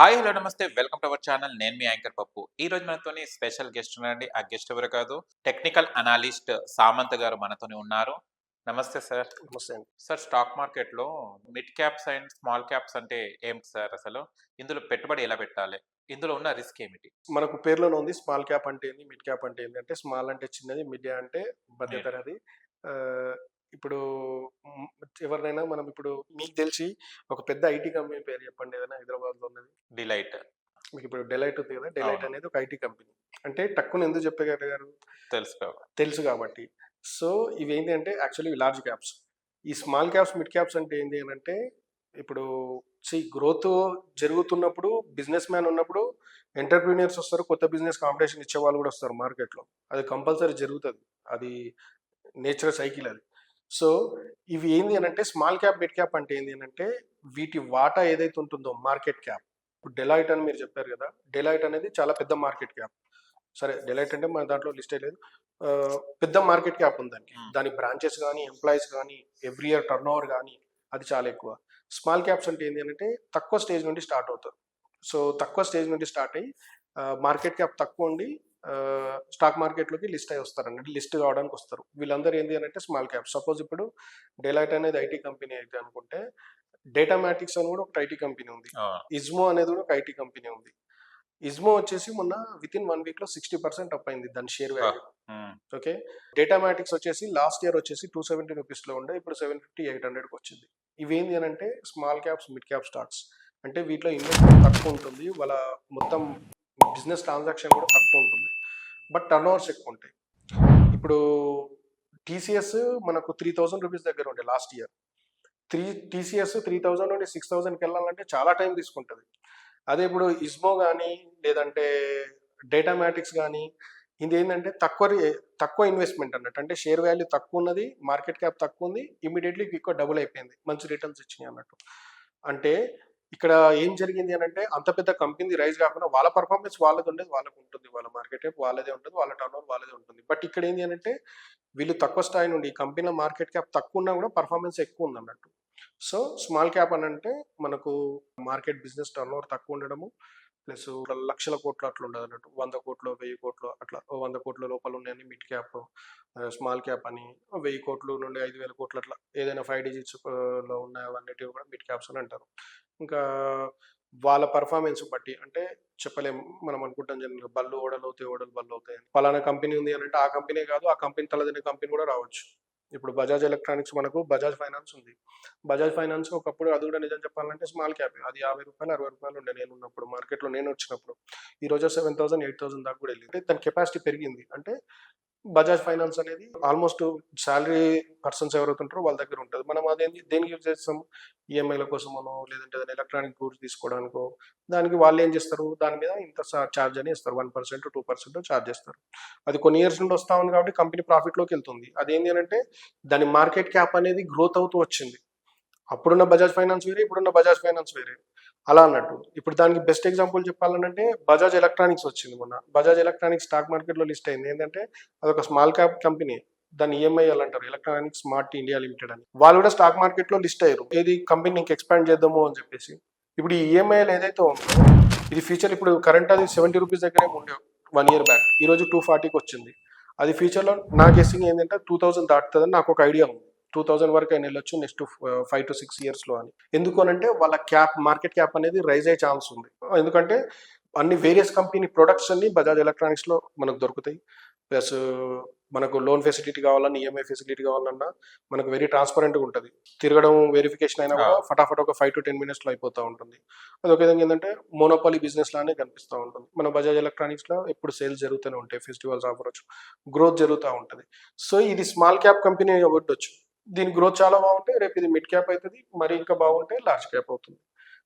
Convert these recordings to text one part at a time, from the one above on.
Hi hello నమస్తే welcome to our channel. నేను మీ యాంకర్ పప్పు. ఈ రోజు మనతోని స్పెషల్ గెస్ట్ ఉన్నారండి. ఆ గెస్ట్ ఎవరు కాదు, టెక్నికల్ అనలిస్ట్ సామంత్ గారు మనతోని ఉన్నారు. నమస్తే సార్. నమస్తే అండి. సార్, స్టాక్ మార్కెట్లో mid caps and small caps అంటే ఏమిటి సార్ అసలు? ఇందులో పెట్టుబడి ఎలా పెట్టాలి? ఇందులో ఉన్న రిస్క్ ఏమిటి? మనకు పేర్లోనే ఉంది స్మాల్ క్యాప్ అంటే ఏంది, మిడ్ క్యాప్ అంటే ఏంది. అంటే స్మాల్ అంటే చిన్నది, మిడ్ అంటే మీరు మధ్యతరగతి. ఆహ్, ఇప్పుడు హ్మ్, ఎవరినైనా మనం ఇప్పుడు మీకు తెలిసి ఒక పెద్ద ఐటీ కంపెనీ పేరు చెప్పండి ఏదైనా హైదరాబాద్‌లో ఉన్నది. డిలైట్. మీకు ఇప్పుడు డెలైట్ ఉంది కదా! డెలైట్ అవును, అనేది ఒక ఐటీ కంపెనీ. అంటే టక్కున ఎందుకు చెప్పగలిగారు? తెలుసు కదా. తెలుసు కాబట్టి. సో, ఇవేంటి అంటే యాక్చువల్లీ లార్జ్ క్యాప్స్. ఈ స్మాల్ క్యాప్స్, మిడ్ క్యాప్స్ అంటే ఏంది అనంటే ఇప్పుడు గ్రోత్ జరుగుతున్నప్పుడు బిజినెస్ మ్యాన్ ఉన్నప్పుడు ఎంటర్‌ప్రెన్యూర్స్ వస్తారు. కొత్త బిజినెస్ కాంపిటీషన్ ఇచ్చేవాళ్ళు గూడా వస్తారు మార్కెట్‌లో. అది కంపల్సరీ జరుగుతది. అది నేచర్ సైకిల్ అది. సో, ఇవి ఏంది అనంటే స్మాల్ క్యాప్, మిడ్ క్యాప్ అంటే ఏంది అనంటే వీటి వాటా ఏదైతే ఉంటుందో మార్కెట్ క్యాప్. ఇప్పుడు డెలాయిట్ అని మీరు చెప్పారు గదా! డెలాయిట్ అనేది చాలా పెద్ద మార్కెట్ క్యాప్. సరే డెలాయిట్ అంటే మన దాంట్లో లిస్టే లేదు. పెద్ద మార్కెట్ క్యాప్ ఉంది దానికి. దాని బ్రాంచెస్ గానీ, ఎంప్లాయీస్ గానీ, ఎవ్రీ ఇయర్ టర్నోవర్ గానీ అది చాలా ఎక్కువ. స్మాల్ క్యాప్స్ అంటే ఏంది అనంటే తక్కువ స్టేజ్ నుండి స్టార్ట్ అవుతది. సో, తక్కువ స్టేజ్ నుండి స్టార్ట్ అయ్యి మార్కెట్ క్యాప్ తక్కువ ఉండి స్టాక్ మార్కెట్‌లోకి లిస్ట్ అయ్యి వస్తారన్నట్టు. లిస్ట్ కావడానికి వస్తారు. వీళ్ళందరూ ఏంది అనంటే స్మాల్ క్యాప్. సపోజ్ ఇప్పుడు డెలాయిట్ అనేది ఐటీ కంపెనీ అయితే అనుకుంటే, డేటామాటిక్స్ అని కూడా ఒకటి ఐటీ కంపెనీ ఉంది. ఆ, ఇజ్మో అనేది కూడా ఒక ఐటీ కంపెనీ ఉంది. ఇజ్మో వచ్చేసి మొన్న వితిన్ 1 వీక్‌లో 60% అప్ అయింది దాని షేర్ ఆ, వాల్యూ. ఉమ్, ఓకే. డేటామాటిక్స్ వచ్చేసి లాస్ట్ ఇయర్ వచ్చేసి ₹270 ఉండే. ఇప్పుడు 750, 800కి వచ్చింది. ఇవేంది అనంటే small caps, mid cap stocks. అంటే వీటిలో ఇన్వెస్ట్‌మెంట్ తక్కువ ఉంటుంది. వాళ్ళ మొత్తం బిజినెస్ ట్రాన్సాక్షన్ కూడా తక్కువ ఉంటుంది. బట్ టర్నోవర్స్ ఎక్కువ ఉంటాయి. ఇప్పుడు టీసీఎస్ మనకు ₹3000 దగ్గర ఉండే లాస్ట్ ఇయర్. టీసీఎస్ 3000 నుండి 6000కి వెళ్ళాలంటే చాలా టైం తీసుకుంటది. అదే ఇప్పుడు ఇస్మో గానీ, లేదంటే డేటామాటిక్స్ గానీ, ఇదేంటంటే తక్కువ ఇన్వెస్ట్‌మెంట్ అన్నట్టు. అంటే షేర్ వాల్యూ తక్కువున్నది, మార్కెట్ క్యాప్ తక్కువుంది. ఇమ్మీడియేట్‌లీ క్విక్‌గా డబుల్ అయిపోయింది. మంచి రిటర్న్స్ ఇచ్చినాయి అన్నట్టు. అంటే ఇక్కడ ఏం జరిగింది అనంటే అంత పెద్ద కంపెనీ రైజ్ కాకుండా వాళ్ళ పెర్ఫార్మన్స్ వాళ్ళదుండేది వాళ్ళకుంటుంది. వాళ్ళ మార్కెట్ క్యాప్ వాళ్ళదే ఉంటది. వాళ్ళ టర్నోవర్ వాళ్ళదే ఉంటుంది. బట్ ఇక్కడ ఏంది అనంటే వీళ్ళు తక్కువ స్థాయి నుండి ఈ కంపెనీల మార్కెట్ క్యాప్ తక్కువున్నా కూడా పెర్ఫార్మన్స్ ఎక్కువుందన్నట్టు. సో, స్మాల్ క్యాప్ అనంటే మనకు మార్కెట్ బిజినెస్ టర్నోవర్ తక్కువుండడము. ప్లస్ లక్షల కోట్లు అట్లా ఉండదన్నట్టు. 100,00,00,000, 1000,00,00,000 అట్లా. ఓ 100,00,00,000 లోపల ఉన్నాయని మిడ్ క్యాప్, స్మాల్ క్యాప్ అని 1000,00,00,000 నుండి 5,000,00,000 అట్లా. ఏదైనా 5 డిజిట్స్ లో ఉన్నవన్నిటివి కూడా మిడ్ క్యాప్స్ అని అంటారు. ఇంకా వాళ్ళ పెర్ఫార్మన్స్ బట్టి అంటే చెప్పలేం. మనం అనుకుంటాం జనరల్‌గా బళ్ళు ఓడలవుతాయి, ఓడలు బళ్ళవుతాయని. పలానా కంపెనీ ఉంది అనంటే ఆ కంపెనీ కాదు, ఆ కంపెనీ తలదన్నే కంపెనీ కూడా రావచ్చు. ఇప్పుడు బజాజ్ ఎలక్ట్రానిక్స్ మనకు బజాజ్ ఫైనాన్స్ ఉంది. బజాజ్ ఫైనాన్స్ ఒకప్పుడు అది కూడా నిజం చెప్పాలంటే స్మాల్ క్యాపే. అది రూ. 50, రూ. 60 ఉండే నేనున్నప్పుడు మార్కెట్‌లో నేనొచ్చినప్పుడు. ఈరోజు 7,000, 8,000 దాకా కూడా ఎళ్ళింది. అంటే దాని కెపాసిటీ పెరిగింది. అంటే బజాజ్ ఫైనాన్స్ అనేది ఆల్‌మోస్ట్ సాలరీ పర్సన్స్ ఎవరైతే ఉంటారో వాళ్ళ దగ్గర ఉంటది. మనం అదేంది దేనికి యూజ్ చేస్తాం? ఈఎంఐల కోసమనో, లేదంటే ఏదైనా ఎలక్ట్రానిక్ గూడ్స్ తీసుకోవడానికో, దానికి వాళ్ళేం చేస్తారు? దాని మీద ఇంత చార్జ్ అని ఇస్తారు. 1%, 2% చార్జ్ చేస్తారు. అది కొన్ని ఇయర్స్ నుండి వస్తా ఉంది కాబట్టి కంపెనీ ప్రాఫిట్‌లోకి ఎళ్తుంది. అదేంది అనంటే దాని మార్కెట్ క్యాప్ అనేది గ్రోత్ అవుతూ వచ్చింది. అప్పుడున్న బజాజ్ ఫైనాన్స్ వేరే, ఇప్పుడున్న బజాజ్ ఫైనాన్స్ వేరే. అలా అన్నట్టు. ఇప్పుడు దానికి బెస్ట్ ఎగ్జాంపుల్ చెప్పాలనంటే బజాజ్ ఎలక్ట్రానిక్స్ వచ్చింది మొన్న. బజాజ్ ఎలక్ట్రానిక్స్ స్టాక్ మార్కెట్‌లో లిస్ట్ అయింది. ఏందంటే అదొక స్మాల్ క్యాప్ కంపెనీ. దాన్ని ఈఎంఐఎల్ అంటారు. ఎలక్ట్రానిక్ స్మార్ట్ ఇండియా లిమిటెడ్ అని. వాళ్ళు కూడా స్టాక్ మార్కెట్‌లో లిస్ట్ అయ్యారు. ఏది కంపెనీ ఇంక ఎక్స్‌పాండ్ చేద్దాము అని చెప్పేసి. ఇప్పుడు ఈ ఈఎంఐఎల్ ఏదైతే ఉందో ఇది ఫ్యూచర్ ఇప్పుడు కరెంట్ అది ₹70 దగ్గరే ఉండే 1 ఇయర్ బ్యాక్. ఈరోజు 240కి వచ్చింది. అది ఫ్యూచర్‌లో నా గెస్సింగ్ ఏందంటే 2000 దాటుతదని నాకొక ఐడియా ఉంది. 2000 వరకు అయినా ఎళ్ళొచ్చు నెక్స్ట్ 5-6 ఇయర్స్‌లో అని. ఎందుకు అనంటే వాళ్ళ మార్కెట్ క్యాప్ అనేది రైజ్ అయ్యే ఛాన్స్ ఉంది. ఎందుకంటే అన్ని వేరియస్ కంపెనీ ప్రొడక్ట్స్ అన్నీ బజాజ్ ఎలక్ట్రానిక్స్‌లో మనకు దొరుకుతాయి. ప్లస్ మనకు లోన్ ఫెసిలిటీ కావాలన్నా, ఈఎంఐ ఫెసిలిటీ కావాలన్నా మనకు వెరీ ట్రాన్స్‌పరెంట్‌గా ఉంటది. తిరగడం వెరిఫికేషన్ అయినా కూడా ఫటాఫట్ ఒక 5-10 మినిట్స్‌లో అయిపోతా ఉంటుంది. అదొక విధంగా ఏందంటే మోనోపోలీ బిజినెస్ లానే కనిపిస్తా ఉంటుంది. మన బజాజ్ ఎలక్ట్రానిక్స్‌లో ఎప్పుడు సేల్స్ జరుగుతూనే ఉంటాయి. ఫెస్టివల్స్ ఆఫర్ అవ్వచ్చు. గ్రోత్ జరుగుతా ఉంటది. సో, ఇది స్మాల్ క్యాప్ కంపెనీ అవ్వొచ్చు. దీని గ్రోత్ చాలా బాగుంటే రేపు ఇది మిడ్ క్యాప్ అయితది. మరి ఇంకా బాగుంటే లార్జ్ క్యాప్ అవుతుంది.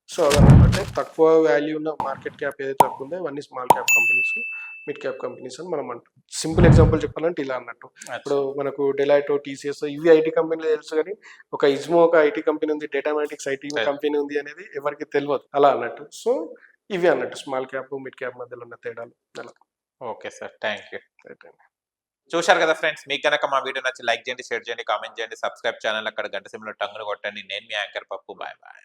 సో, అదనమాట. అంటే తక్కువ వాల్యూ ఉన్న మార్కెట్ క్యాప్ ఏదైతే తక్కువ ఉందో ఇవన్నీ small cap companies, mid cap companies అని మనం అంటాం. సింపుల్ ఎగ్జాంపుల్ చెప్పాలంటే ఇలా అన్నట్టు. ఇప్పుడు మనకు డెలాయిట్, టీసీఎస్ ఇవి ఐటీ కంపెనీలు తెలుసు గానీ, ఒక ఇజ్మో ఒక ఐటీ కంపెనీ ఉంది, డేటామాటిక్స్ ఐటీ కంపెనీ ఉంది అనేది ఎవరికీ తెలవదు. అలా అన్నట్టు. సో, ఇవి అన్నట్టు స్మాల్ క్యాప్, మిడ్ క్యాప్ మధ్యలో ఉన్న తేడాలు. అలా. Okay sir, thank you. Right అండి. చూశారు కదా ఫ్రెండ్స్, మీకు కనుక మా వీడియో నచ్చి లైక్ చేయండి, షేర్ చేయండి, కామెంట్ చేయండి, సబ్స్క్రైబ్ ఛానల్ అక్కడ గంట సింబల్ టంగును కొట్టండి. నేను మీ యాంకర్ పప్పు. Bye bye.